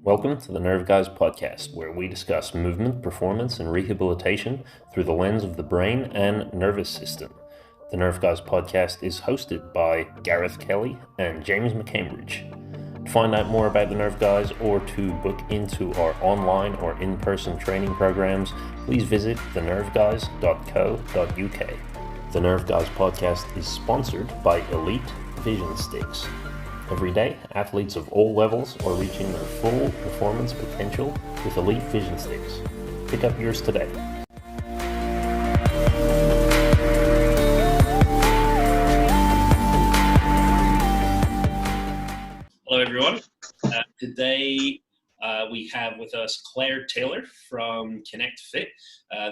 Welcome to the Nerve Guys podcast, where we discuss movement, performance, and rehabilitation through the lens of the brain and nervous system. The Nerve Guys podcast is hosted by Gareth Kelly and James McCambridge. To find out more about the Nerve Guys or to book into our online or in-person training programs, please visit thenerveguys.co.uk. The Nerve Guys podcast is sponsored by Elite Vision Sticks. Every day, athletes of all levels are reaching their full performance potential with Elite Vision Sticks. Pick up yours today. Hello, everyone. Today we have with us Clare Taylor from Kinekt Fit.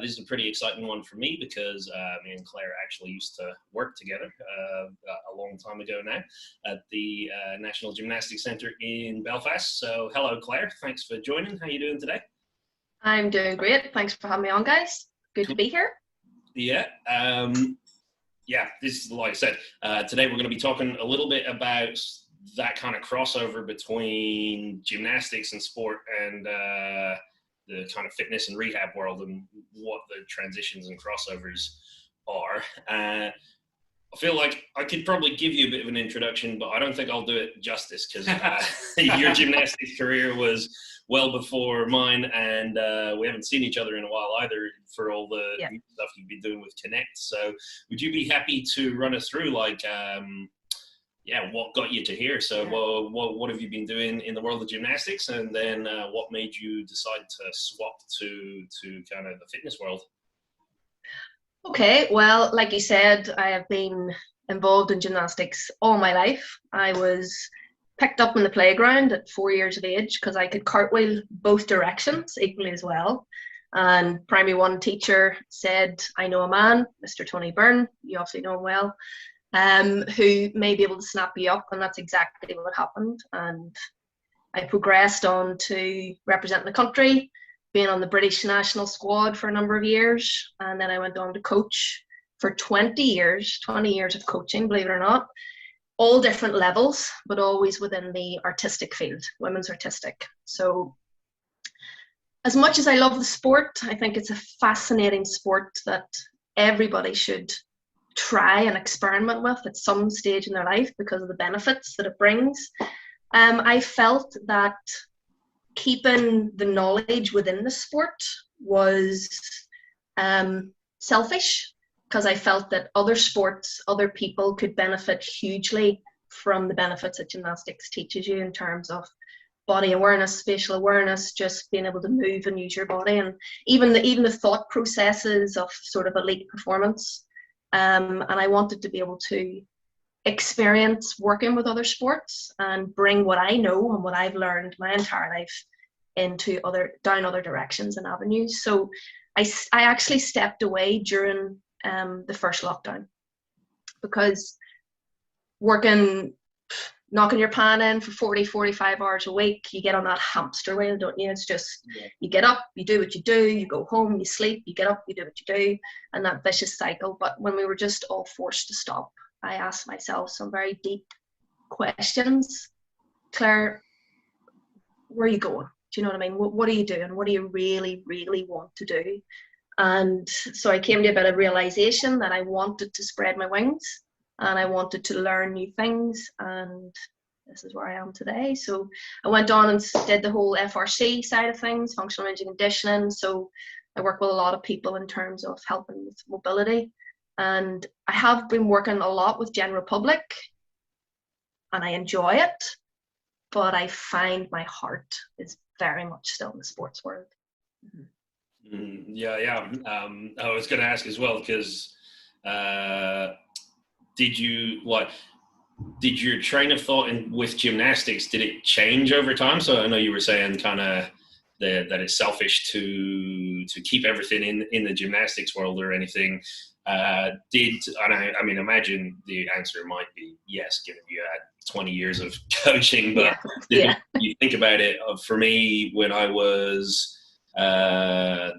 This is a pretty exciting one for me because me and Clare actually used to work together a long time ago now at the National Gymnastics Centre in Belfast. So hello, Clare. Thanks for joining. How are you doing today? I'm doing great. Thanks for having me on, guys. Good to be here. Yeah. This is like I said. Today we're going to be talking a little bit about that kind of crossover between gymnastics and sport and the kind of fitness and rehab world and what the transitions and crossovers are. I feel like I could probably give you a bit of an introduction, but I don't think I'll do it justice because your gymnastics career was well before mine, and we haven't seen each other in a while either for all the stuff you've been doing with Kinekt. So would you be happy to run us through what got you to here? So what have you been doing in the world of gymnastics, and then what made you decide to swap to kind of the fitness world? Okay, well, like you said, I have been involved in gymnastics all my life. I was picked up in the playground at 4 years of age because I could cartwheel both directions equally as well. And primary one teacher said, I know a man, Mr. Tony Byrne, you obviously know him well, who may be able to snap you up, and that's exactly what happened. And I progressed on to represent the country, being on the British national squad for a number of years, and then I went on to coach for 20 years of coaching, believe it or not, all different levels, but always within the artistic field, women's artistic. So as much as I love the sport, I think it's a fascinating sport that everybody should try and experiment with at some stage in their life because of the benefits that it brings. I felt that keeping the knowledge within the sport was selfish, because I felt that other sports, other people could benefit hugely from the benefits that gymnastics teaches you in terms of body awareness, spatial awareness, just being able to move and use your body, and even the thought processes of sort of elite performance. And I wanted to be able to experience working with other sports and bring what I know and what I've learned my entire life into down other directions and avenues. So I actually stepped away during the first lockdown, because knocking your pan in for 45 hours a week, you get on that hamster wheel, don't you? It's just, you get up, you do what you do, you go home, you sleep, you get up, you do what you do, and that vicious cycle. But when we were just all forced to stop, I asked myself some very deep questions. Claire, where are you going? Do you know what I mean? What are you doing? What do you really, really want to do? And so I came to a bit of realization that I wanted to spread my wings and I wanted to learn new things, and this is where I am today. So I went on and did the whole FRC side of things, functional ranging conditioning. So I work with a lot of people in terms of helping with mobility, and I have been working a lot with general public, and I enjoy it, but I find my heart is very much still in the sports world. Mm-hmm. I was going to ask as well, because did your train of thought with gymnastics, did it change over time? So I know you were saying kind of that it's selfish to keep everything in the gymnastics world or anything. Imagine the answer might be yes, given you had 20 years of coaching, but you think about it, for me, when I was while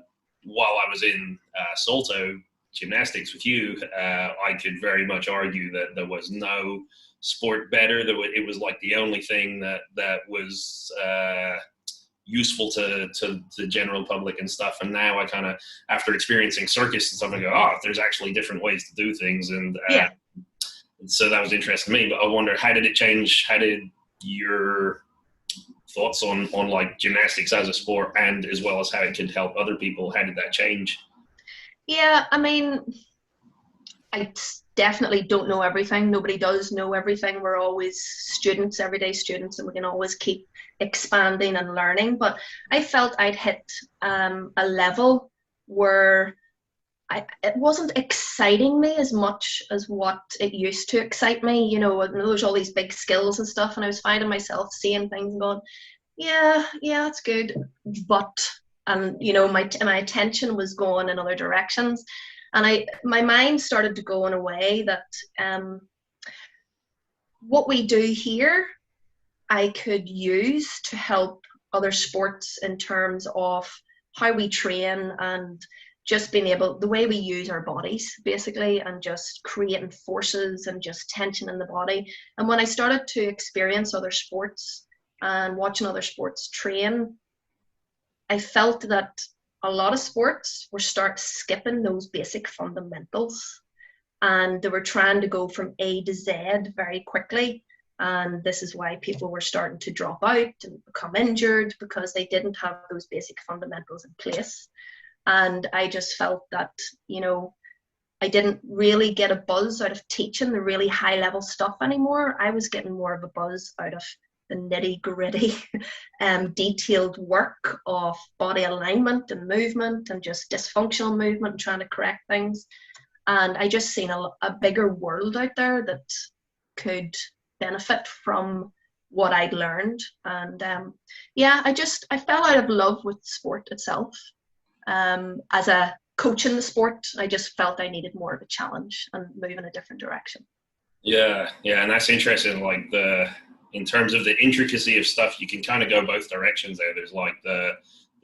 I was in Salto gymnastics with you, I could very much argue that there was no sport better. It was like the only thing that was useful to the general public and stuff. And now I kind of, after experiencing circus and stuff, I go, oh, there's actually different ways to do things. And so that was interesting to me. But I wonder, how did it change? How did your thoughts on like gymnastics as a sport, and as well as how it could help other people, how did that change? Yeah, I mean, I definitely don't know everything. Nobody does know everything. We're always students, everyday students, and we can always keep expanding and learning. But I felt I'd hit a level where it wasn't exciting me as much as what it used to excite me. You know, there's all these big skills and stuff, and I was finding myself seeing things and going, yeah, it's good. But, and you know, my attention was going in other directions. And my mind started to go in a way that what we do here, I could use to help other sports in terms of how we train and just being able, the way we use our bodies basically, and just creating forces and just tension in the body. And when I started to experience other sports and watching other sports train, I felt that a lot of sports were skipping those basic fundamentals, and they were trying to go from A to Z very quickly. And this is why people were starting to drop out and become injured, because they didn't have those basic fundamentals in place. And I just felt that, you know, I didn't really get a buzz out of teaching the really high level stuff anymore. I was getting more of a buzz out of the nitty gritty, detailed work of body alignment and movement and just dysfunctional movement and trying to correct things. And I just seen a bigger world out there that could benefit from what I'd learned. And I fell out of love with sport itself. As a coach in the sport, I just felt I needed more of a challenge and move in a different direction. Yeah, and that's interesting. Like in terms of the intricacy of stuff, you can kind of go both directions there. There's like the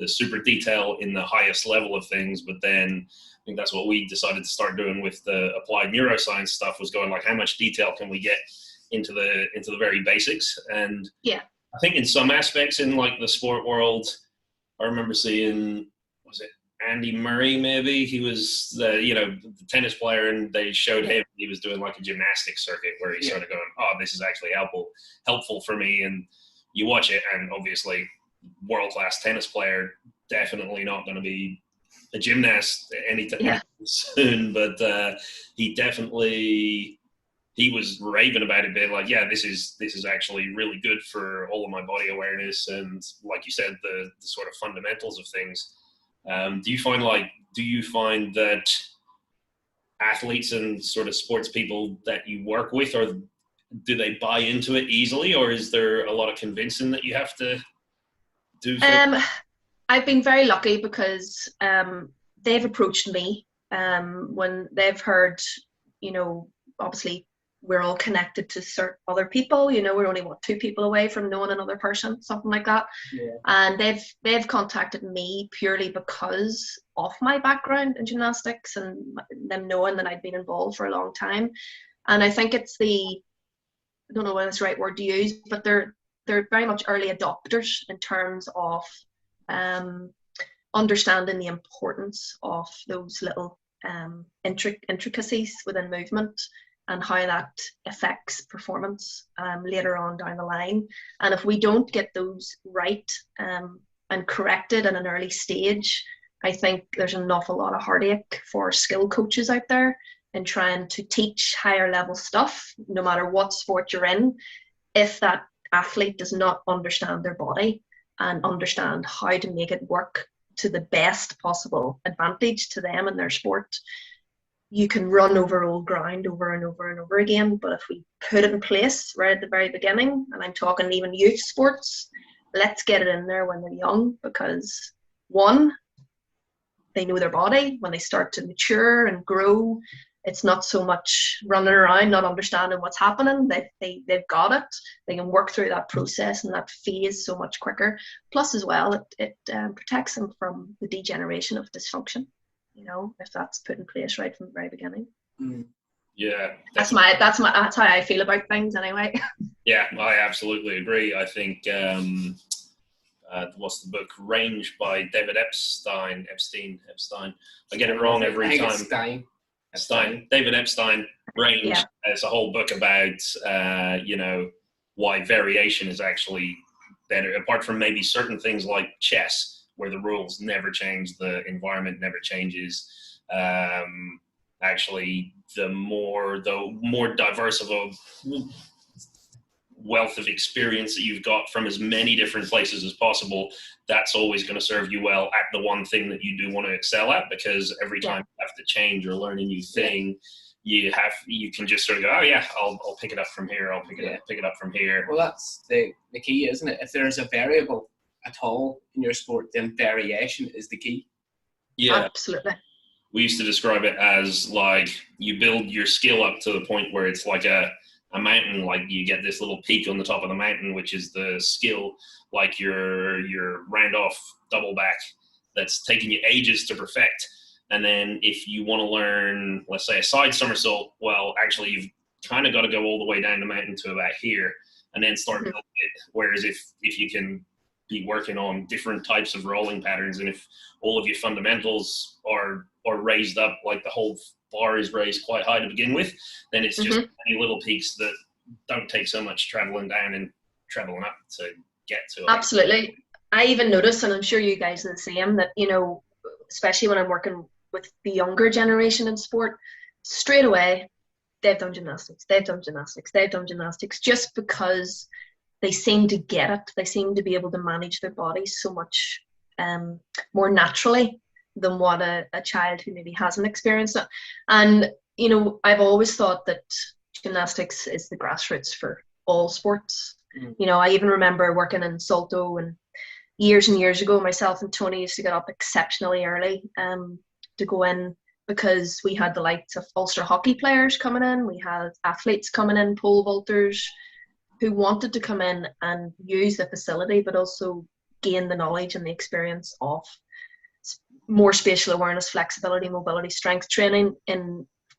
super detail in the highest level of things, but then I think that's what we decided to start doing with the applied neuroscience stuff, was going like, how much detail can we get into the very basics? And yeah, I think in some aspects in like the sport world, I remember seeing, was it Andy Murray, maybe? He was the tennis player, and they showed him, he was doing like a gymnastics circuit where he's sort of going, oh, this is actually helpful for me. And you watch it, and obviously world-class tennis player, definitely not going to be a gymnast anytime soon, but he was raving about it, being like, yeah, this is actually really good for all of my body awareness and, like you said, the sort of fundamentals of things. Do you find that athletes and sort of sports people that you work with, or do they buy into it easily, or is there a lot of convincing that you have to do? I've been very lucky because they've approached me when they've heard, you know, obviously we're all connected to certain other people, you know, we're only 2 people away from knowing another person, something like that. And they've contacted me purely because of my background in gymnastics and them knowing that I'd been involved for a long time. And I think it's I don't know whether it's the right word to use, but they're very much early adopters in terms of understanding the importance of those little intricacies within movement and how that affects performance later on down the line. And if we don't get those right and corrected at an early stage, I think there's an awful lot of heartache for skill coaches out there in trying to teach higher level stuff, no matter what sport you're in, if that athlete does not understand their body and understand how to make it work to the best possible advantage to them and their sport. You can run over old ground over and over and over again, but if we put it in place right at the very beginning, and I'm talking even youth sports, let's get it in there when they're young, because one, they know their body. When they start to mature and grow, it's not so much running around not understanding what's happening. They've got it. They can work through that process and that phase so much quicker. Plus as well, it protects them from the degeneration of dysfunction, you know, if that's put in place right from the very beginning. Yeah, that's how I feel about things anyway. Yeah, I absolutely agree. I think what's the book? Range by David Epstein. I get it wrong every time. Stein. David Epstein. Range. Yeah. It's a whole book about, why variation is actually better, apart from maybe certain things like chess, where the rules never change, the environment never changes. Actually, the more diverse of a wealth of experience that you've got from as many different places as possible, that's always going to serve you well at the one thing that you do want to excel at, because every time you have to change or learn a new thing, you can just sort of go, oh yeah, I'll pick it up from here. I'll pick it up from here. Well, that's the key, isn't it? If there's a variable at all in your sport, then variation is the key. Yeah, absolutely. We used to describe it as like you build your skill up to the point where it's like a mountain, like you get this little peak on the top of the mountain, which is the skill, like your round off double back that's taking you ages to perfect. And then if you want to learn, let's say, a side somersault, well, actually you've kind of got to go all the way down the mountain to about here and then start building it. Whereas if you can be working on different types of rolling patterns, and if all of your fundamentals are raised up, like the whole bar is raised quite high to begin with, then it's just many little peaks that don't take so much traveling down and traveling up to get to it. Absolutely. I even notice, and I'm sure you guys are the same, that, especially when I'm working with the younger generation in sport, straight away, they've done gymnastics, just because they seem to get it. They seem to be able to manage their bodies so much more naturally than what a child who maybe hasn't experienced it. And, I've always thought that gymnastics is the grassroots for all sports. I even remember working in Salto, and years and years ago, myself and Tony used to get up exceptionally early to go in, because we had the likes of Ulster hockey players coming in, we had athletes coming in, pole vaulters, who wanted to come in and use the facility, but also gain the knowledge and the experience of more spatial awareness, flexibility, mobility, strength training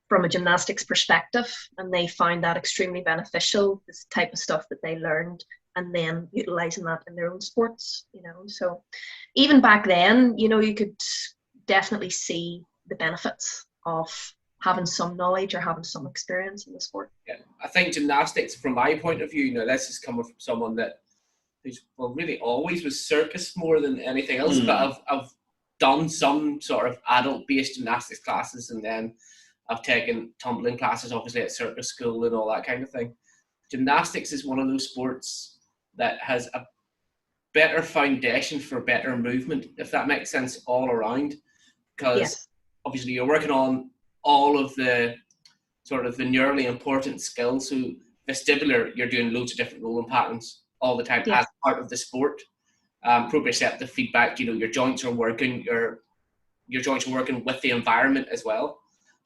from a gymnastics perspective. And they found that extremely beneficial, this type of stuff that they learned, and then utilizing that in their own sports, So even back then, you could definitely see the benefits of having some knowledge or having some experience in the sport. Yeah, I think gymnastics, from my point of view, this is coming from someone who's really always was circus more than anything else, but I've done some sort of adult-based gymnastics classes, and then I've taken tumbling classes, obviously, at circus school and all that kind of thing. Gymnastics is one of those sports that has a better foundation for better movement, if that makes sense, all around. Because obviously you're working on all of the sort of the neurally important skills. So vestibular, you're doing loads of different rolling patterns all the time as part of the sport. Proprioceptive feedback, your joints are working, your joints are working with the environment as well.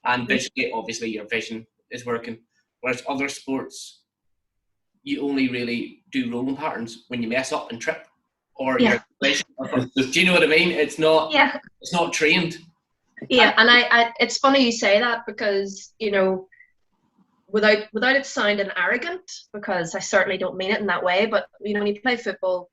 And visually, obviously, your vision is working. Whereas other sports, you only really do rolling patterns when you mess up and trip, or your vision. Do you know what I mean? It's not. Yeah. It's not trained. Yeah, and I it's funny you say that, because without it sounding arrogant, because I certainly don't mean it in that way, but when you play football,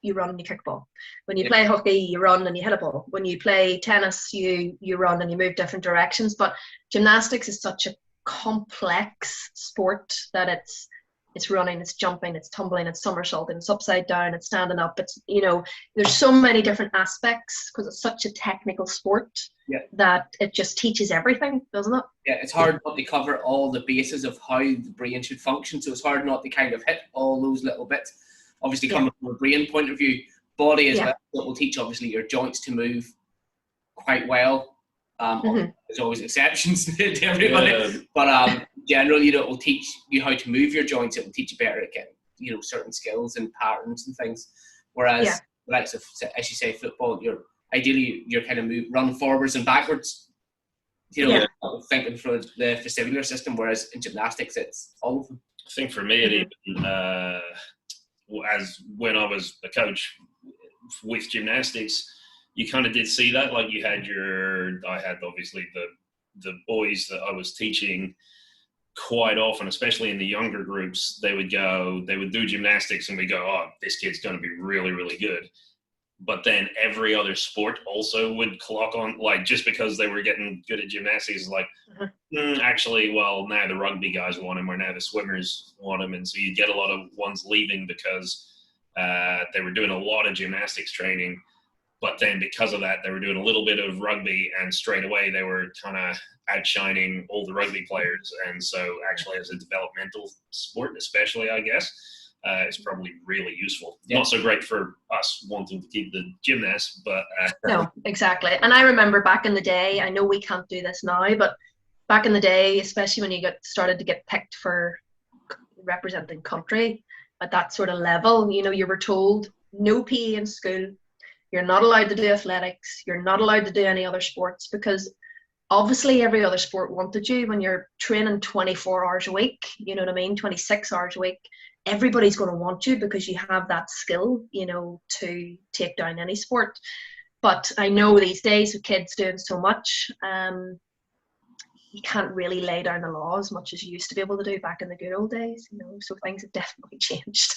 you run and you kick a ball. When you play hockey, you run and you hit a ball. When you play tennis, you run and you move different directions. But gymnastics is such a complex sport that it's running, it's jumping, it's tumbling, it's somersaulting, it's upside down, it's standing up. It's there's so many different aspects, because it's such a technical sport that it just teaches everything, doesn't it? Yeah, it's hard not to cover all the bases of how the brain should function. So it's hard not to kind of hit all those little bits. Obviously, coming from a brain point of view, body as well, it will teach obviously your joints to move quite well. There's always exceptions to everybody, but generally, it will teach you how to move your joints. It will teach you better at getting, certain skills and patterns and things. Whereas, like, as you say, football, you're kind of run forwards and backwards. Thinking for the vestibular system. Whereas in gymnastics, it's all of them. I think for me, it even as when I was a coach with gymnastics, you kind of did see that. Like I had obviously the boys that I was teaching, quite often, especially in the younger groups, they would do gymnastics and we go, oh, this kid's going to be really, really good. But then every other sport also would clock on, like, just because they were getting good at gymnastics, like, actually, well, now the rugby guys want him, or now the swimmers want him. And so you get a lot of ones leaving because they were doing a lot of gymnastics training. But then because of that, they were doing a little bit of rugby, and straight away they were kind of outshining all the rugby players. And so actually as a developmental sport, especially, I guess, it's probably really useful. Yeah. Not so great for us wanting to keep the gymnasts, but... No, exactly. And I remember back in the day, I know we can't do this now, but back in the day, especially when you started to get picked for representing country at that sort of level, you know, you were told no PE in school, you're not allowed to do athletics, you're not allowed to do any other sports, because obviously every other sport wanted you. When you're training 24 hours a week, you know what I mean, 26 hours a week, everybody's going to want you because you have that skill, you know, to take down any sport. But I know these days with kids doing so much, you can't really lay down the law as much as you used to be able to do back in the good old days, you know, so things have definitely changed.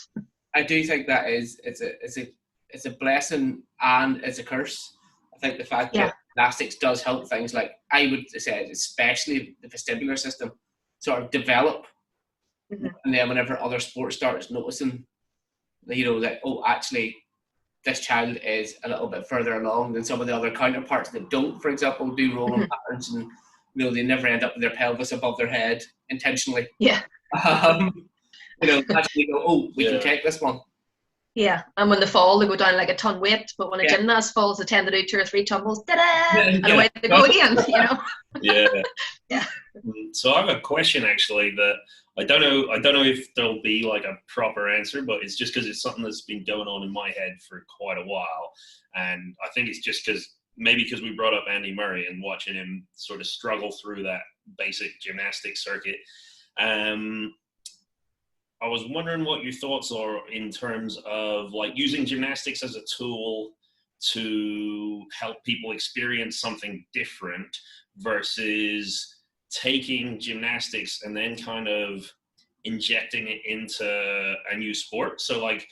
I do think that it's a blessing and it's a curse. I think the fact that gymnastics does help things like, I would say, especially the vestibular system, sort of develop. Mm-hmm. And then whenever other sports starts noticing, you know, that, oh, actually, this child is a little bit further along than some of the other counterparts that don't, for example, do rolling patterns, and, you know, they never end up with their pelvis above their head intentionally. Yeah. You know, actually go, oh, we can take this one. Yeah, and when they fall, they go down like a ton weight. But when a gymnast falls, they tend to do 2 or 3 tumbles, and away they go again. You know. Yeah. So I have a question actually that I don't know if there'll be like a proper answer, but it's just because it's something that's been going on in my head for quite a while, and I think it's just because we brought up Andy Murray and watching him sort of struggle through that basic gymnastics circuit. I was wondering what your thoughts are in terms of like using gymnastics as a tool to help people experience something different versus taking gymnastics and then kind of injecting it into a new sport. So like,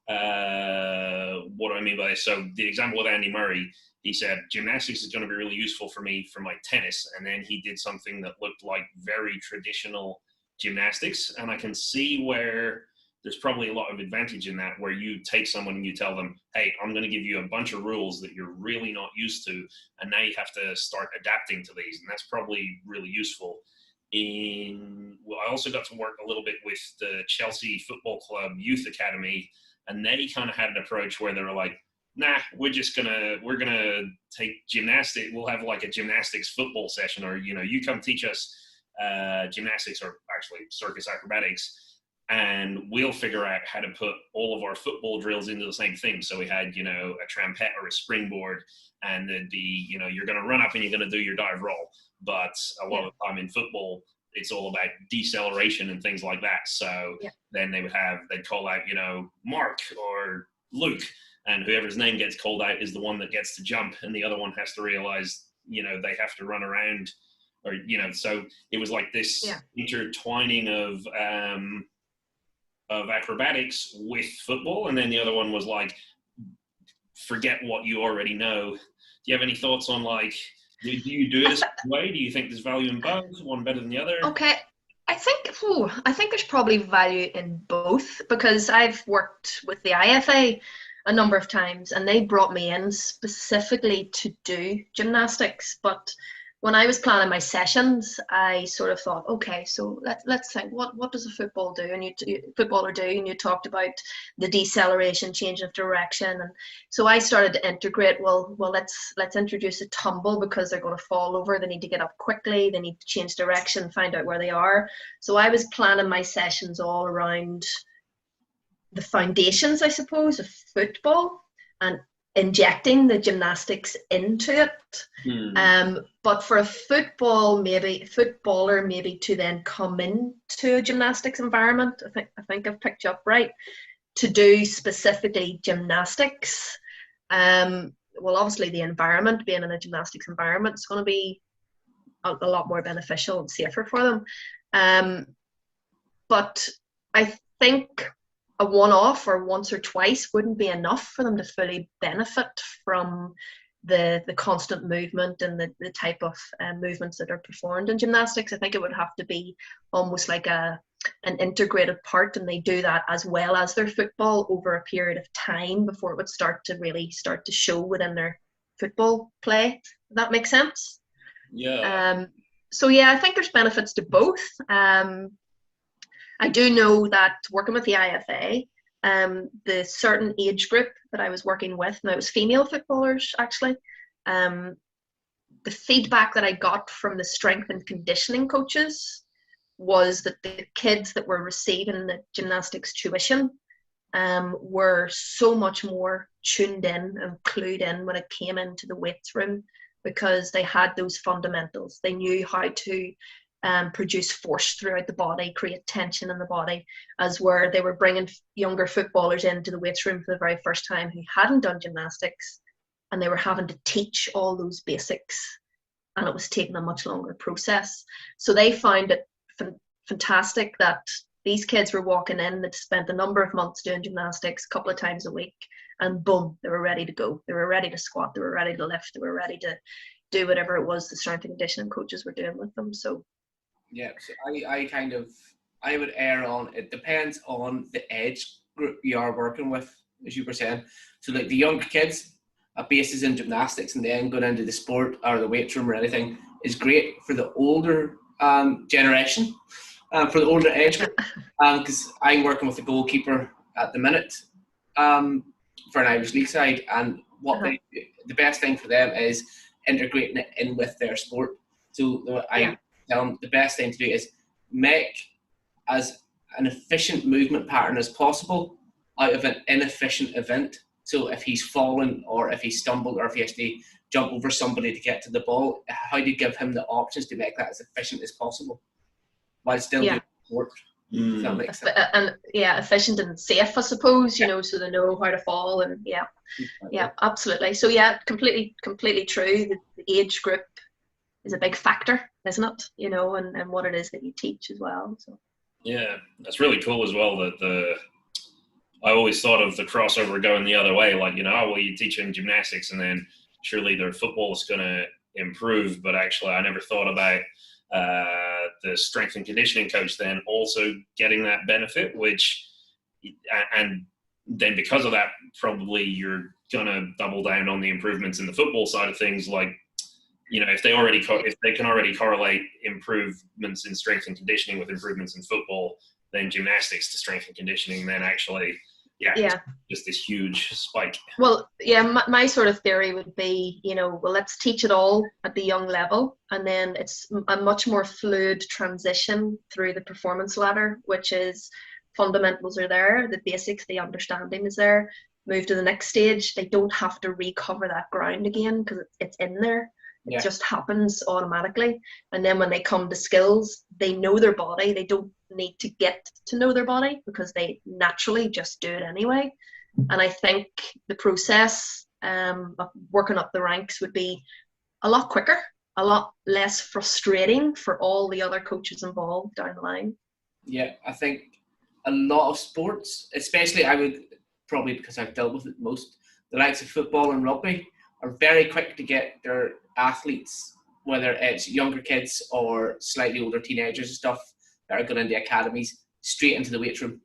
what do I mean by this? So the example with Andy Murray, he said, gymnastics is going to be really useful for me for my tennis. And then he did something that looked like very traditional gymnastics, and I can see where there's probably a lot of advantage in that, where you take someone and you tell them, hey, I'm going to give you a bunch of rules that you're really not used to, and now you have to start adapting to these, and that's probably really useful. I also got to work a little bit with the Chelsea Football Club Youth Academy, and they kind of had an approach where they were like, nah, we're gonna take gymnastics, we'll have like a gymnastics football session, or, you know, you come teach us gymnastics, or actually circus acrobatics, and we'll figure out how to put all of our football drills into the same thing. So we had, you know, a trampette or a springboard, and there'd be, you know, you're going to run up and you're going to do your dive roll. But a lot of the time in football, it's all about deceleration and things like that. So then they'd call out, you know, Mark or Luke, and whoever's name gets called out is the one that gets to jump, and the other one has to realize, you know, they have to run around. Or, you know, so it was like this intertwining of acrobatics with football. And then the other one was like, forget what you already know. Do you have any thoughts on, like, do you do it a certain way? Do you think there's value in both, one better than the other? Okay. I think there's probably value in both, because I've worked with the IFA a number of times, and they brought me in specifically to do gymnastics. But when I was planning my sessions, I sort of thought, okay, so let's think, what does a footballer do? And you talked about the deceleration, change of direction, and so I started to integrate. Well, let's introduce a tumble, because they're going to fall over. They need to get up quickly. They need to change direction, find out where they are. So I was planning my sessions all around the foundations, I suppose, of football, and injecting the gymnastics into it. But for a footballer maybe to then come into a gymnastics environment, I think I've picked you up right, to do specifically gymnastics. Well, obviously the environment, being in a gymnastics environment, is going to be a lot more beneficial and safer for them. But I think a one-off or once or twice wouldn't be enough for them to fully benefit from the constant movement and the type of movements that are performed in gymnastics. I think it would have to be almost like an integrated part, and they do that as well as their football over a period of time before it would start to show within their football play. Does that make sense? Yeah. So yeah, I think there's benefits to both. I do know that working with the IFA, the certain age group that I was working with, and it was female footballers actually, the feedback that I got from the strength and conditioning coaches was that the kids that were receiving the gymnastics tuition were so much more tuned in and clued in when it came into the weights room, because they had those fundamentals. They knew how to produce force throughout the body, create tension in the body, as where they were bringing younger footballers into the weights room for the very first time who hadn't done gymnastics, and they were having to teach all those basics, and it was taking a much longer process. So they found it fantastic that these kids were walking in, that spent a number of months doing gymnastics a couple of times a week, and boom, they were ready to go. They were ready to squat, they were ready to lift, they were ready to do whatever it was the strength and conditioning coaches were doing with them. So yeah, so I would err on, it depends on the age group you are working with, as you were saying. So like the younger kids, a basis in gymnastics and then going into the sport or the weight room or anything is great for the older generation, for the older age group, because I'm working with a goalkeeper at the minute for an Irish League side, and what the best thing for them is integrating it in with their sport. So I tell them the best thing to do is make as an efficient movement pattern as possible out of an inefficient event. So if he's fallen or if he's stumbled or if he has to jump over somebody to get to the ball, how do you give him the options to make that as efficient as possible while still doing sport? Does that make sense? And efficient and safe, I suppose, you know, so they know how to fall, and absolutely. So yeah, completely true. The age group is a big factor, isn't it? You know, and what it is that you teach as well. So yeah, that's really cool as well. That I always thought of the crossover going the other way, like, you know, oh, well, you teach them gymnastics and then surely their football is going to improve. But actually, I never thought about the strength and conditioning coach then also getting that benefit, and then because of that, probably you're going to double down on the improvements in the football side of things. Like, you know, if they can already correlate improvements in strength and conditioning with improvements in football, then gymnastics to strength and conditioning, then actually, just this huge spike. Well, my sort of theory would be, you know, well, let's teach it all at the young level, and then it's a much more fluid transition through the performance ladder, which is fundamentals are there, the basics, the understanding is there. Move to the next stage, they don't have to recover that ground again because it's in there. It just happens automatically. And then when they come to skills, they know their body. They don't need to get to know their body because they naturally just do it anyway. And I think the process of working up the ranks would be a lot quicker, a lot less frustrating for all the other coaches involved down the line. Yeah, I think a lot of sports, especially I would probably because I've dealt with it most, the likes of football and rugby are very quick to get their athletes, whether it's younger kids or slightly older teenagers and stuff that are going into academies, straight into the weight room.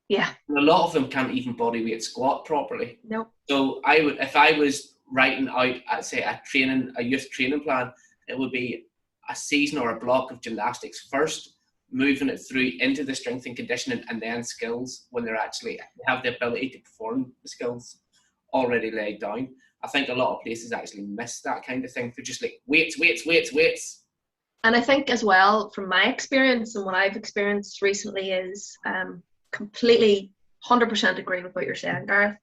Yeah. And a lot of them can't even body weight squat properly. Nope. So I would, if I was writing out, I'd say a youth training plan, it would be a season or a block of gymnastics first, moving it through into the strength and conditioning, and then skills when they have the ability to perform the skills already laid down. I think a lot of places actually miss that kind of thing. They're just like weights. And I think as well, from my experience and what I've experienced recently is completely 100% agree with what you're saying, Gareth.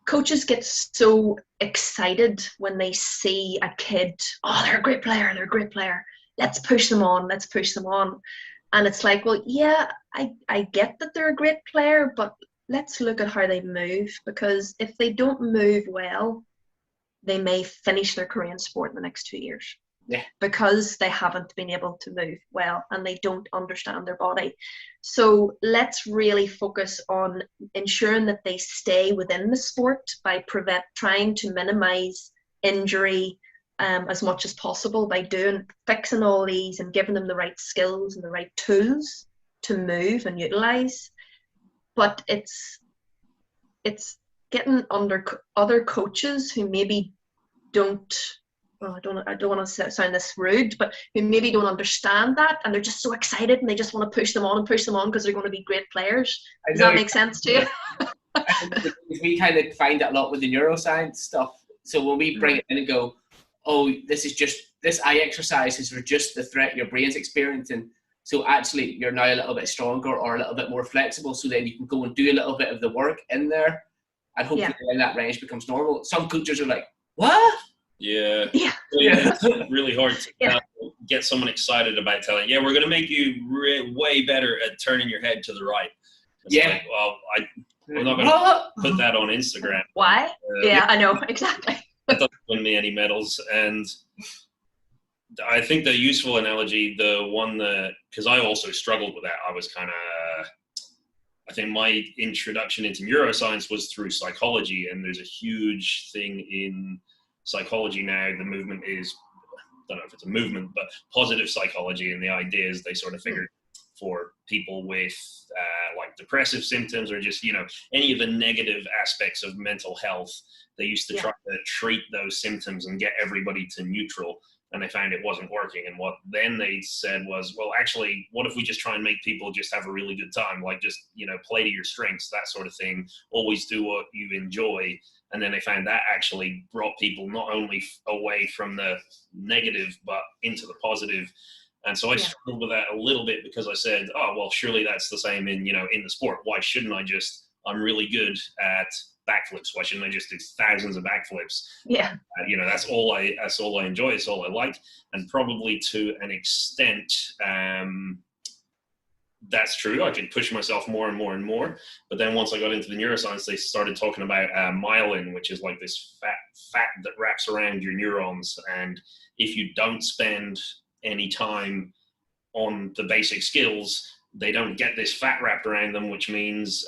Coaches get so excited when they see a kid, oh, they're a great player. Let's push them on. And it's like, well, yeah, I get that they're a great player, but let's look at how they move, because if they don't move well, they may finish their career in sport in the next 2 years. Yeah. Because they haven't been able to move well and they don't understand their body. So let's really focus on ensuring that they stay within the sport by trying to minimize injury as much as possible by fixing all these and giving them the right skills and the right tools to move and utilize. But it's getting under other coaches who maybe don't, I don't want to sound this rude, but who maybe don't understand that, and they're just so excited and they just want to push them on because they're going to be great players. Does that make sense to you? We kind of find it a lot with the neuroscience stuff. So when we bring it in and go, oh, this eye exercise has reduced the threat your brain's experiencing. So actually you're now a little bit stronger or a little bit more flexible, so then you can go and do a little bit of the work in there, and hopefully then that range becomes normal. Some coaches are like, what? Yeah. It's really hard to get someone excited about telling, we're going to make you way better at turning your head to the right. It's like, well, I'm not going to put that on Instagram. Why? I know, exactly. That doesn't win me any medals. And I think the useful analogy, the one that, because I also struggled with that, I think my introduction into neuroscience was through psychology, and there's a huge thing in psychology now. The movement is, I don't know if it's a movement, but positive psychology, and the idea is they sort of figured for people with like depressive symptoms or just, any of the negative aspects of mental health, they used to try to treat those symptoms and get everybody to neutral, and they found it wasn't working. And what then they said was, well, actually, what if we just try and make people just have a really good time, like just, play to your strengths, that sort of thing, always do what you enjoy. And then they found that actually brought people not only away from the negative, but into the positive. And so I struggled with that a little bit, because I said, oh, well, surely that's the same in the sport. Why shouldn't I'm really good at backflips. Why shouldn't I just do thousands of backflips? Yeah. That's all I enjoy. It's all I like. And probably to an extent, that's true. I could push myself more and more and more. But then once I got into the neuroscience, they started talking about myelin, which is like this fat that wraps around your neurons. And if you don't spend any time on the basic skills, they don't get this fat wrapped around them, which means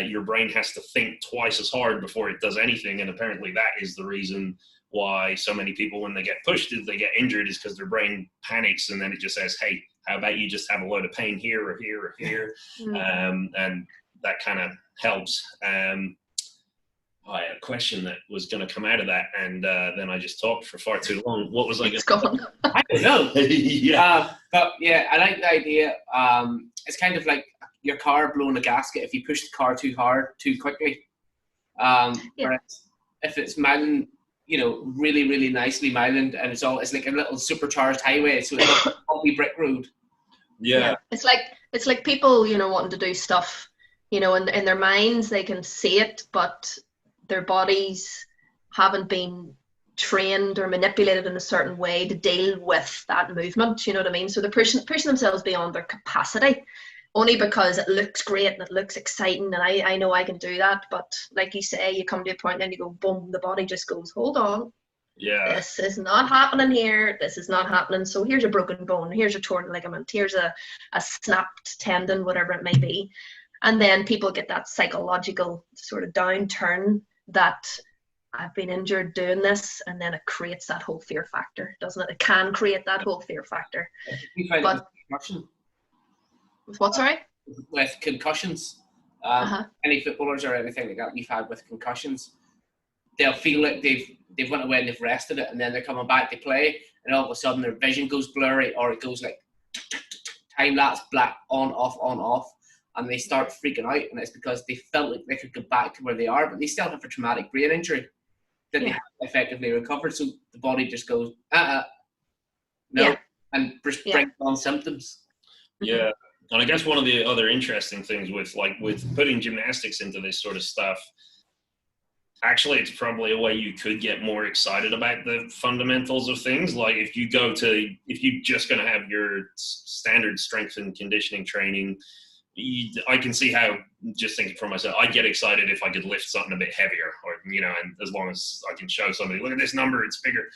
your brain has to think twice as hard before it does anything. And apparently that is the reason why so many people, when they get pushed, they get injured, is because their brain panics, and then it just says, hey, how about you just have a load of pain here or here or here? And that kind of helps. I had a question that was going to come out of that, and then I just talked for far too long. What was I going to say? I don't know. But I like the idea. It's kind of like your car blowing a gasket if you push the car too hard, too quickly. If it's miling, really, really nicely miling, and it's like a little supercharged highway, so it's like a bumpy brick road. Yeah. It's like people, wanting to do stuff, in their minds, they can see it, but their bodies haven't been trained or manipulated in a certain way to deal with that movement, you know what I mean? So they're pushing themselves beyond their capacity, only because it looks great and it looks exciting, and I know I can do that. But like you say, you come to a point and you go, boom, the body just goes, hold on. Yeah. This is not happening here. This is not happening. So here's a broken bone. Here's a torn ligament. Here's a snapped tendon, whatever it may be. And then people get that psychological sort of downturn that I've been injured doing this, and then it creates that whole fear factor, doesn't it? It can create that whole fear factor. But concussion. With what, sorry? With concussions. Any footballers or anything like that we've had with concussions, they'll feel like they've went away and they've rested it, and then they're coming back to play, and all of a sudden their vision goes blurry, or it goes like time lapse, black, on, off, and they start freaking out, and it's because they felt like they could go back to where they are, but they still have a traumatic brain injury that they haven't effectively recovered, so the body just goes, and brings on symptoms. Yeah. And I guess one of the other interesting things with putting gymnastics into this sort of stuff, actually, it's probably a way you could get more excited about the fundamentals of things. Like if you're just going to have your standard strength and conditioning training, I can see how, just thinking for myself, I'd get excited if I could lift something a bit heavier, or, and as long as I can show somebody, look at this number, it's bigger.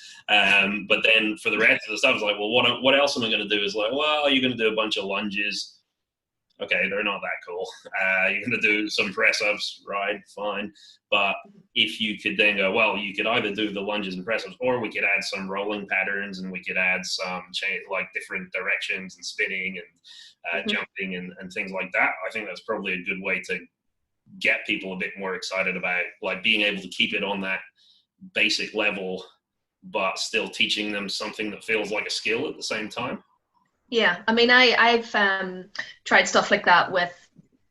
But then for the rest of the stuff, it's like, well, what else am I going to do? Is like, well, you're going to do a bunch of lunges. Okay, they're not that cool. You're going to do some press-ups, right? Fine. But if you could then go, well, you could either do the lunges and press-ups, or we could add some rolling patterns, and we could add some like different directions and spinning and jumping and things like that. I think that's probably a good way to get people a bit more excited about like being able to keep it on that basic level, but still teaching them something that feels like a skill at the same time. Yeah, I mean, I've tried stuff like that with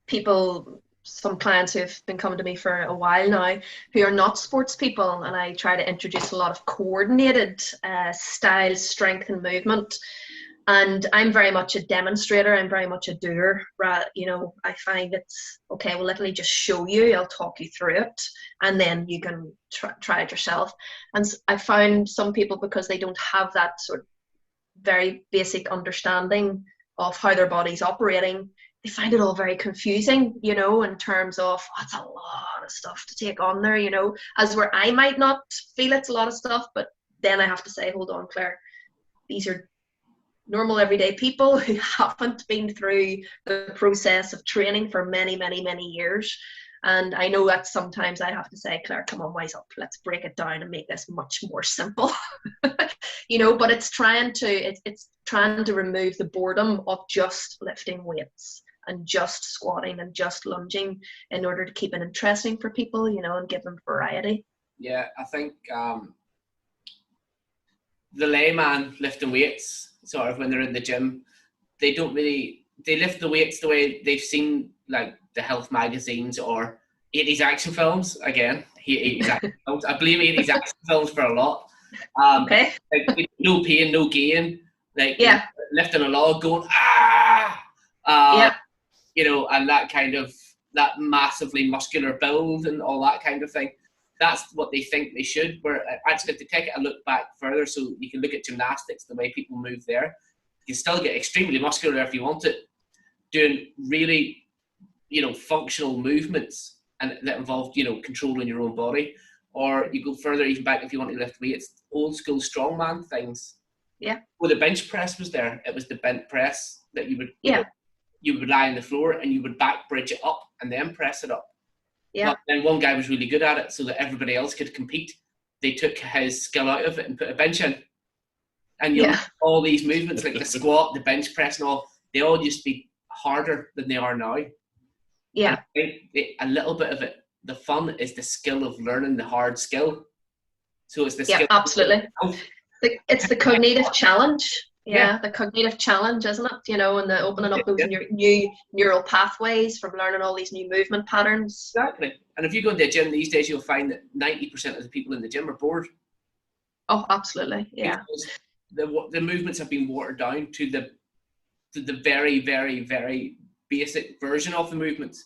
people, some clients who've been coming to me for a while now, who are not sports people, and I try to introduce a lot of coordinated style, strength, and movement. And I'm very much a demonstrator. I'm very much a doer. I find it's okay. Well, let me just show you. I'll talk you through it, and then you can try it yourself. And I found some people, because they don't have that sort of very basic understanding of how their body's operating, they find it all very confusing, in terms of that's a lot of stuff to take on there, as where I might not feel it's a lot of stuff, but then I have to say, hold on, Claire, these are normal everyday people who haven't been through the process of training for many, many, many years. And I know that sometimes I have to say, Claire, come on, wise up. Let's break it down and make this much more simple. But it's trying to remove the boredom of just lifting weights and just squatting and just lunging, in order to keep it interesting for people, and give them variety. Yeah, I think the layman lifting weights, sort of when they're in the gym, they lift the weights the way they've seen, like the health magazines or 80s action films. Again, 80s action films. I blame 80s action films for a lot. Okay. Like, no pain, no gain. Like, yeah, lifting a log, going and that kind of, that massively muscular build and all that kind of thing. That's what they think they should. Where actually, to take it a look back further, so you can look at gymnastics, the way people move there. You can still get extremely muscular if you want it, doing really, functional movements and that involve, controlling your own body. Or you go further even back if you want to lift weights, old school strongman things. Yeah. Well, the bench press was there. It was the bent press that you would, you would lie on the floor and you would back bridge it up and then press it up. Yeah. But then one guy was really good at it, so that everybody else could compete. They took his skill out of it and put a bench in. And all these movements like the squat, the bench press and all, they all used to be harder than they are now. Yeah. And I think a little bit of it, the fun is the skill of learning the hard skill. So it's the skill. Yeah, absolutely. It's the cognitive challenge. Yeah, the cognitive challenge, isn't it? And the opening up those new neural pathways from learning all these new movement patterns. Exactly. And if you go into a gym these days, you'll find that 90% of the people in the gym are bored. Oh, absolutely. Yeah. Because the movements have been watered down to the very, very, very basic version of the movements.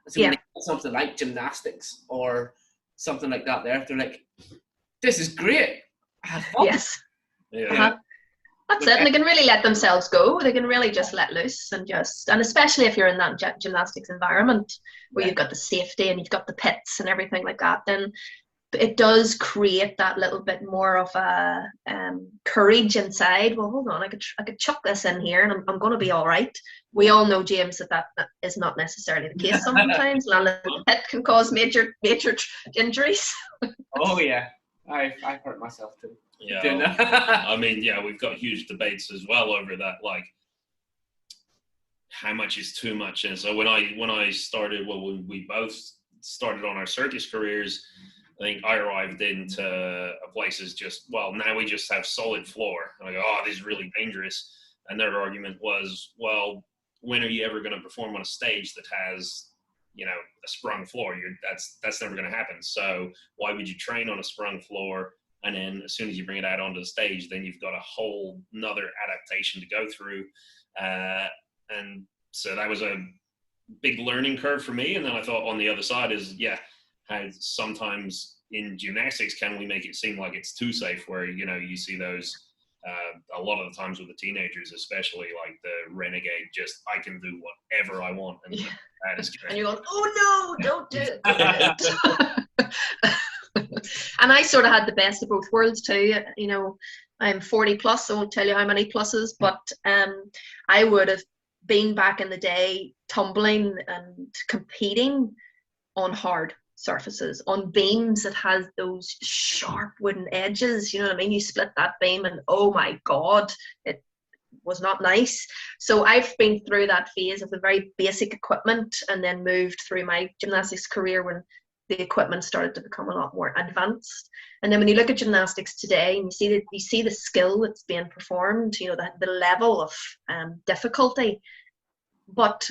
So when they get something like gymnastics or something like that, they're like, this is great. I have fun. Yes. Yeah. Uh-huh. That's it. And they can really let themselves go. They can really just let loose and especially if you're in that gymnastics environment where you've got the safety and you've got the pits and everything like that, then it does create that little bit more of a courage inside. Well, hold on, I could chuck this in here and I'm going to be all right. We all know, James, that is not necessarily the case sometimes. And a little pit can cause major injuries. Oh yeah, I've hurt myself too. Yeah, I mean, we've got huge debates as well over that, like how much is too much. And so when I started, we both started on our circus careers, I think I arrived into places now we just have solid floor. And I go, oh, this is really dangerous. And their argument was, well, when are you ever going to perform on a stage that has, a sprung floor? That's never going to happen. So why would you train on a sprung floor? And then as soon as you bring it out onto the stage, then you've got a whole nother adaptation to go through. And so that was a big learning curve for me. And then I thought on the other side is, how sometimes in gymnastics, can we make it seem like it's too safe, where, you see those A lot of the times with the teenagers, especially, like the renegade, just I can do whatever I want, and that is and you're going, oh no, don't do it. And I sort of had the best of both worlds too. You know, I'm 40 plus. I won't tell you how many pluses, but I would have been back in the day tumbling and competing on hard surfaces, on beams that has those sharp wooden edges. You know what I mean? You split that beam, and oh my god, it was not nice. So I've been through that phase of the very basic equipment, and then moved through my gymnastics career when the equipment started to become a lot more advanced. And then when you look at gymnastics today, and you see the skill that's being performed, you know, the level of difficulty, but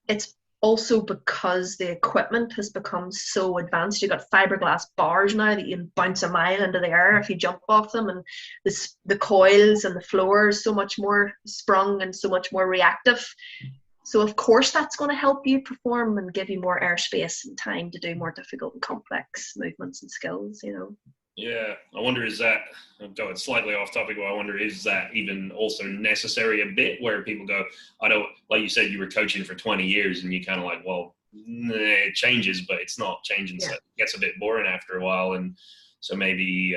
it's also because the equipment has become so advanced. You've got fiberglass bars now that you can bounce a mile into the air if you jump off them, and the coils and the floor is so much more sprung and so much more reactive. So of course that's going to help you perform and give you more airspace and time to do more difficult and complex movements and skills, you know. Yeah, I wonder, is that, going slightly off topic, but I wonder, is that even also necessary a bit, where people go, I don't, like you said, you were coaching for 20 years and you kind of like, well, it changes, but it's not changing. So it gets a bit boring after a while. And so maybe,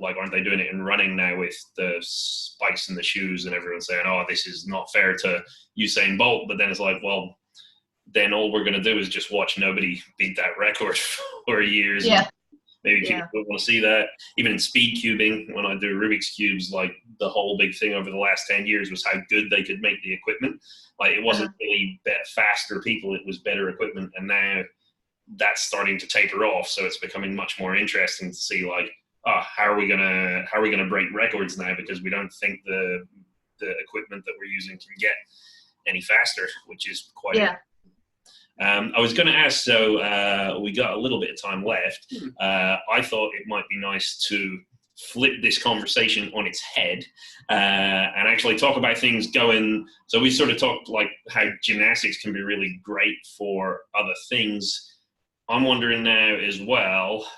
like, aren't they doing it in running now with the spikes in the shoes and everyone's saying, oh, this is not fair to Usain Bolt. But then it's like, well, then all we're going to do is just watch nobody beat that record for years. Yeah. Maybe people don't want to see that. Even in speed cubing, when I do Rubik's Cubes, like the whole big thing over the last 10 years was how good they could make the equipment. Like it wasn't really faster people, it was better equipment. And now that's starting to taper off. So it's becoming much more interesting to see, like, oh, how are we gonna break records now, because we don't think the equipment that we're using can get any faster, which is quite I was going to ask, so we got a little bit of time left. I thought it might be nice to flip this conversation on its head and actually talk about things going. So we sort of talked like how gymnastics can be really great for other things. I'm wondering now as well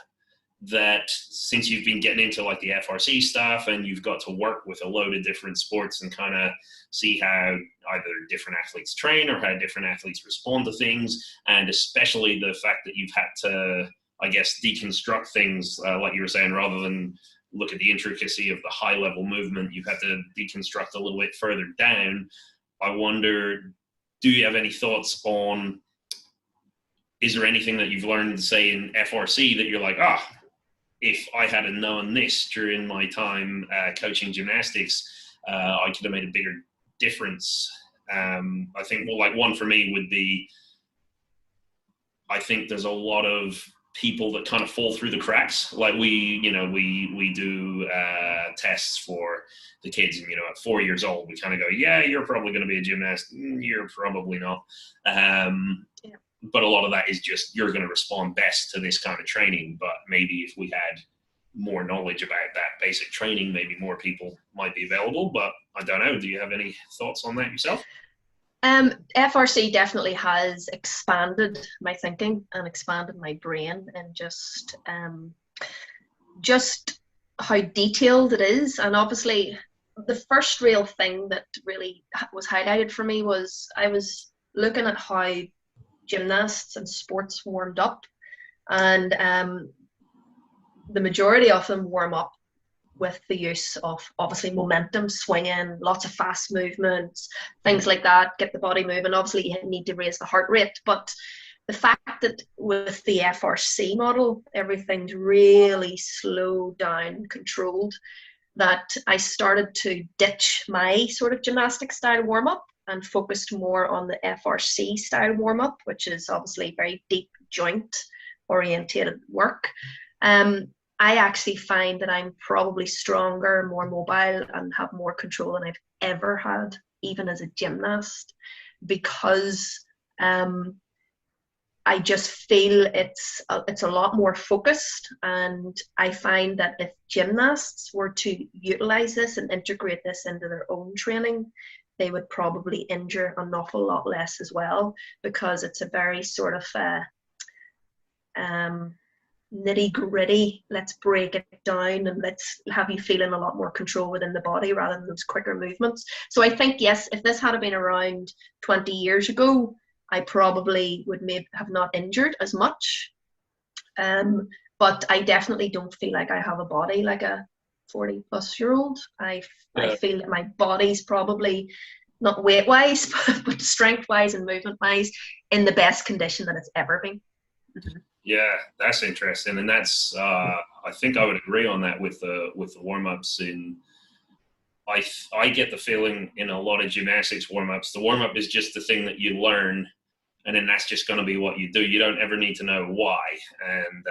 that since you've been getting into like the FRC stuff and you've got to work with a load of different sports and kind of see how either different athletes train or how different athletes respond to things, and especially the fact that you've had to, I guess, deconstruct things, like you were saying, rather than look at the intricacy of the high level movement, you've had to deconstruct a little bit further down. I wonder, do you have any thoughts on, is there anything that you've learned, say, in FRC that you're like, if I had known this during my time coaching gymnastics, I could have made a bigger difference? I think, well, like one for me would be, I think there's a lot of people that kind of fall through the cracks. Like we do tests for the kids, and, at 4 years old, we kind of go, yeah, you're probably going to be a gymnast. You're probably not. But a lot of that is just, you're going to respond best to this kind of training. But maybe if we had more knowledge about that basic training, maybe more people might be available. But I don't know. Do you have any thoughts on that yourself? FRC definitely has expanded my thinking and expanded my brain, and just how detailed it is. And obviously the first real thing that really was highlighted for me was I was looking at how gymnasts and sports warmed up, and the majority of them warm up with the use of obviously momentum, swinging, lots of fast movements, things like that, get the body moving. Obviously you need to raise the heart rate, but the fact that with the FRC model, everything's really slowed down, controlled, that I started to ditch my sort of gymnastic style warm-up and focused more on the FRC style warm-up, which is obviously very deep joint orientated work. I actually find that I'm probably stronger, more mobile, and have more control than I've ever had, even as a gymnast, because I just feel it's a lot more focused. And I find that if gymnasts were to utilize this and integrate this into their own training, they would probably injure an awful lot less as well, because it's a very sort of nitty gritty, let's break it down and let's have you feeling a lot more control within the body rather than those quicker movements. So I think, yes, if this had been around 20 years ago, I probably would maybe have not injured as much. But I definitely don't feel like I have a body like a 40-plus-year-old. I feel that my body's probably not weight-wise, but strength-wise and movement-wise in the best condition that it's ever been. Mm-hmm. Yeah, that's interesting, and that's I think I would agree on that with the warm-ups. I get the feeling in a lot of gymnastics warm-ups, the warm-up is just the thing that you learn, and then that's just going to be what you do. You don't ever need to know why, and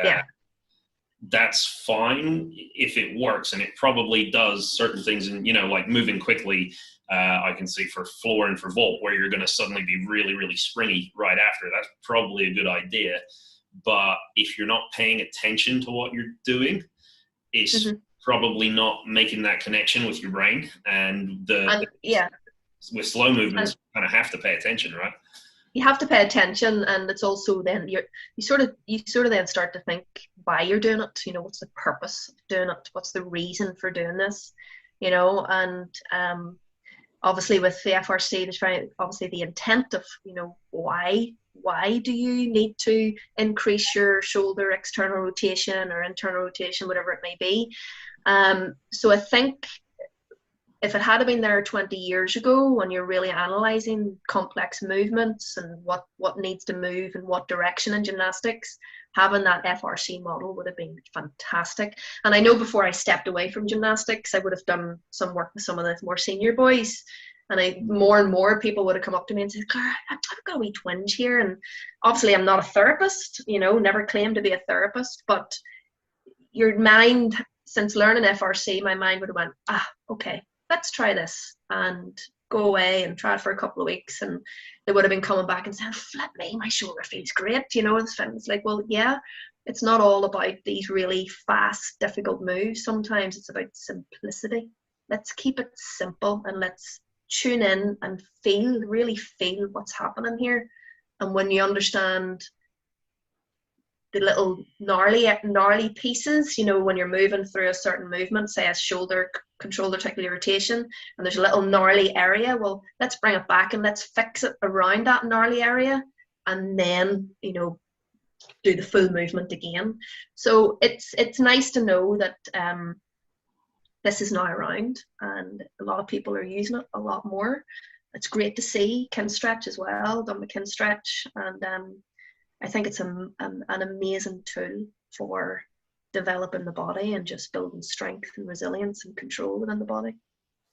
that's fine if it works, and it probably does certain things. And like moving quickly, I can see for floor and for vault where you're going to suddenly be really, really springy right after. That's probably a good idea. But if you're not paying attention to what you're doing, it's probably not making that connection with your brain. And with slow movements, you kind of have to pay attention, right? You have to pay attention, and it's also then you sort of then start to think why you're doing it. What's the purpose of doing it? What's the reason for doing this? And obviously with the FRC, there's obviously the intent of why do you need to increase your shoulder external rotation or internal rotation, whatever it may be. So I think if it had been there 20 years ago when you're really analysing complex movements and what needs to move in what direction in gymnastics, having that FRC model would have been fantastic. And I know before I stepped away from gymnastics, I would have done some work with some of the more senior boys. And more and more people would have come up to me and said, Clare, I've got a wee twinge here. And obviously I'm not a therapist, never claimed to be a therapist, but your mind, since learning FRC, my mind would have went, okay, let's try this, and go away and try it for a couple of weeks. And they would have been coming back and saying, flip me, my shoulder feels great. It's like, well, yeah, it's not all about these really fast, difficult moves. Sometimes it's about simplicity. Let's keep it simple and let's tune in and really feel what's happening here. And when you understand the little gnarly pieces, when you're moving through a certain movement, say a shoulder controlled articular rotation, and there's a little gnarly area, well, let's bring it back and let's fix it around that gnarly area, and then do the full movement again. So it's nice to know that this is now around, and a lot of people are using it a lot more. It's great to see. Kinekt as well, done the Kinekt, and I think it's an amazing tool for developing the body and just building strength and resilience and control within the body.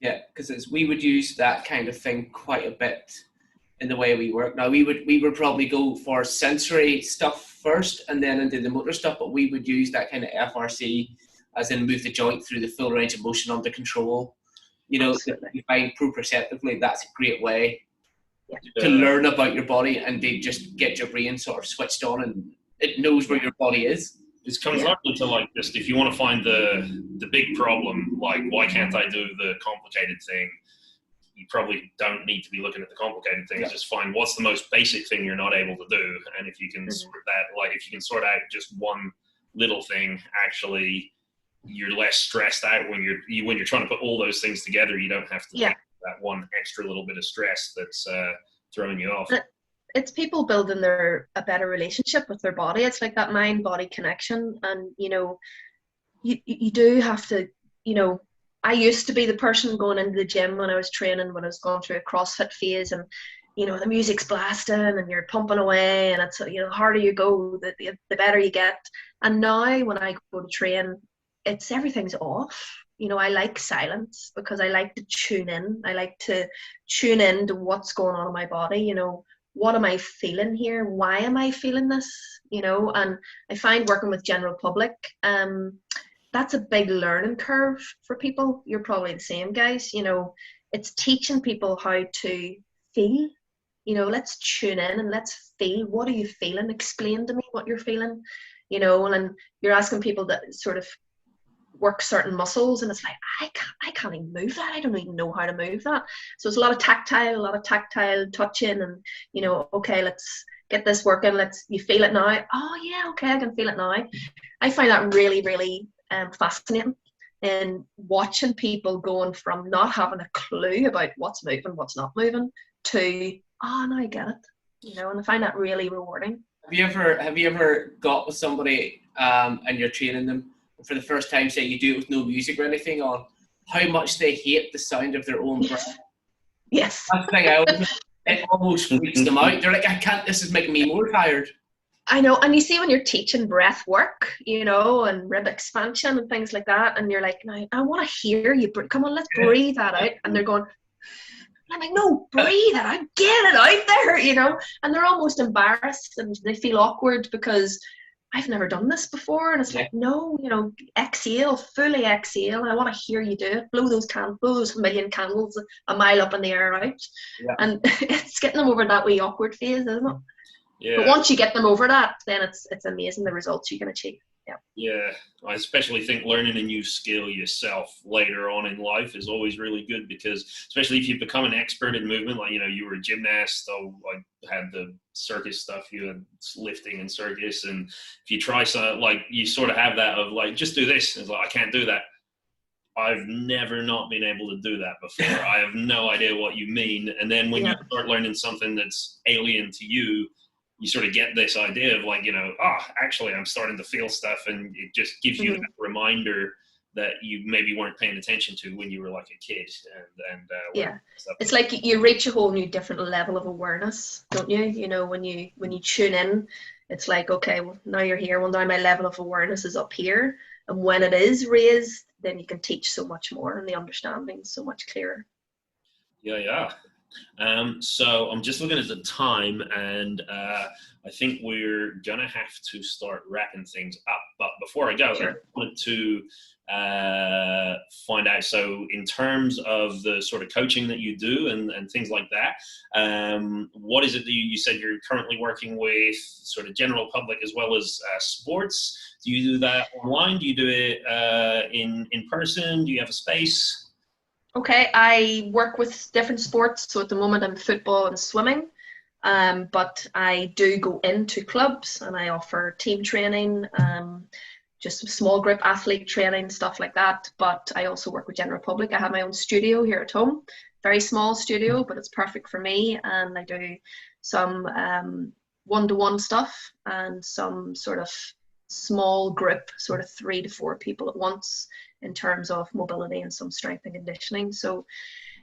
Yeah, because we would use that kind of thing quite a bit in the way we work. Now we would probably go for sensory stuff first and then into the motor stuff, but we would use that kind of FRC, as in move the joint through the full range of motion under control. If you find proprioceptively, that's a great way to learn about your body and to just get your brain sort of switched on and it knows where your body is. It comes largely to like just if you want to find the big problem, like why can't I do the complicated thing? You probably don't need to be looking at the complicated things. Just find what's the most basic thing you're not able to do, and if you can sort that, like if you can sort out just one little thing, actually you're less stressed out when you're trying to put all those things together. You don't have to think that one extra little bit of stress that's throwing you off. It's people building a better relationship with their body. It's like that mind-body connection, and you do have to. I used to be the person going into the gym when I was training, when I was going through a CrossFit phase, and the music's blasting and you're pumping away, and it's the harder you go, the better you get. And now when I go to train, everything's off. I like silence because I like to tune in. I like to tune in to what's going on in my body. What am I feeling here? Why am I feeling this? And I find working with general public, that's a big learning curve for people. You're probably the same, guys. It's teaching people how to feel. Let's tune in and let's feel. What are you feeling? Explain to me what you're feeling. And you're asking people that sort of work certain muscles, and it's like, I can't even move that. I don't even know how to move that. So it's a lot of tactile touching, and okay, let's get this working. You feel it now. Oh yeah, okay, I can feel it now. I find that really, really fascinating. And watching people going from not having a clue about what's moving, what's not moving, to now I get it. And I find that really rewarding. Have you ever got with somebody and you're training them for the first time, say you do it with no music or anything, on how much they hate the sound of their own breath? Yes. That's the thing. It almost freaks them out. They're like, I can't. This is making me more tired. I know, and you see when you're teaching breath work, and rib expansion and things like that, and you're like, no, I want to hear you. Come on, let's breathe that out. And they're going, I'm like, no, breathe it out, get it out there, and they're almost embarrassed and they feel awkward because I've never done this before. And it's like, no, exhale, fully exhale. And I want to hear you do it. Blow those million candles a mile up in the air out. Yeah. And it's getting them over that wee awkward phase, isn't it? Yeah. But once you get them over that, then it's amazing the results you can achieve. Yeah, I especially think learning a new skill yourself later on in life is always really good, because especially if you become an expert in movement, like, you were a gymnast, I had the circus stuff, you had lifting and circus, and if you try something, like, you sort of have that of like, just do this, and it's like, I can't do that. I've never not been able to do that before. I have no idea what you mean. And then when you start learning something that's alien to you, you sort of get this idea of like, actually I'm starting to feel stuff, and it just gives you that reminder that you maybe weren't paying attention to when you were like a kid. It's like you reach a whole new different level of awareness, don't you? When you tune in, it's like, okay, well, now you're here. Well, now my level of awareness is up here, and when it is raised, then you can teach so much more, and the understanding is so much clearer. Yeah. So I'm just looking at the time, and I think we're gonna have to start wrapping things up. But before I go, I wanted to find out. So in terms of the sort of coaching that you do and things like that, what is it that you said you're currently working with sort of general public as well as sports? Do you do that online? Do you do it in person? Do you have a space? Okay, I work with different sports. So at the moment I'm football and swimming, but I do go into clubs and I offer team training, just small group athlete training, stuff like that. But I also work with general public. I have my own studio here at home, very small studio, but it's perfect for me. And I do some one-to-one stuff and some sort of small group, sort of 3 to 4 people at once, in terms of mobility and some strength and conditioning. So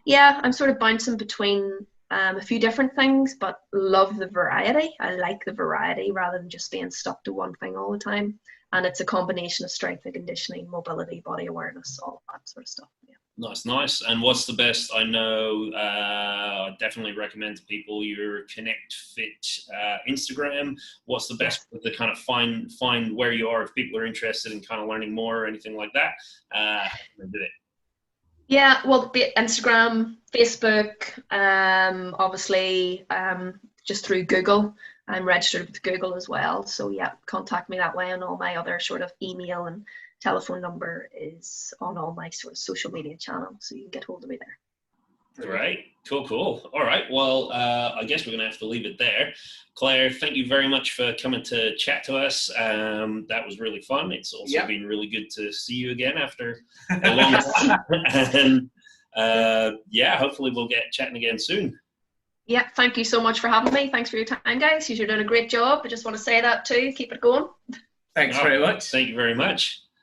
yeah, I'm sort of bouncing between a few different things, but love the variety. I like the variety rather than just being stuck to one thing all the time. And it's a combination of strength and conditioning, mobility, body awareness, all that sort of stuff. Yeah. Nice. And what's the best? I know, I definitely recommend to people your Kinekt Fit Instagram. What's the best to kind of find where you are if people are interested in kind of learning more or anything like that? Do it. Yeah, well, Instagram, Facebook, obviously, just through Google. I'm registered with Google as well. So yeah, contact me that way, and all my other sort of email and telephone number is on all my sort of social media channels, so you can get hold of me there. Great. Cool. All right. Well, I guess we're going to have to leave it there. Claire, thank you very much for coming to chat to us. That was really fun. It's also been really good to see you again after a long time. And hopefully we'll get chatting again soon. Yeah, thank you so much for having me. Thanks for your time, guys. You're doing a great job. I just want to say that too. Keep it going. Thanks very much. Thank you very much.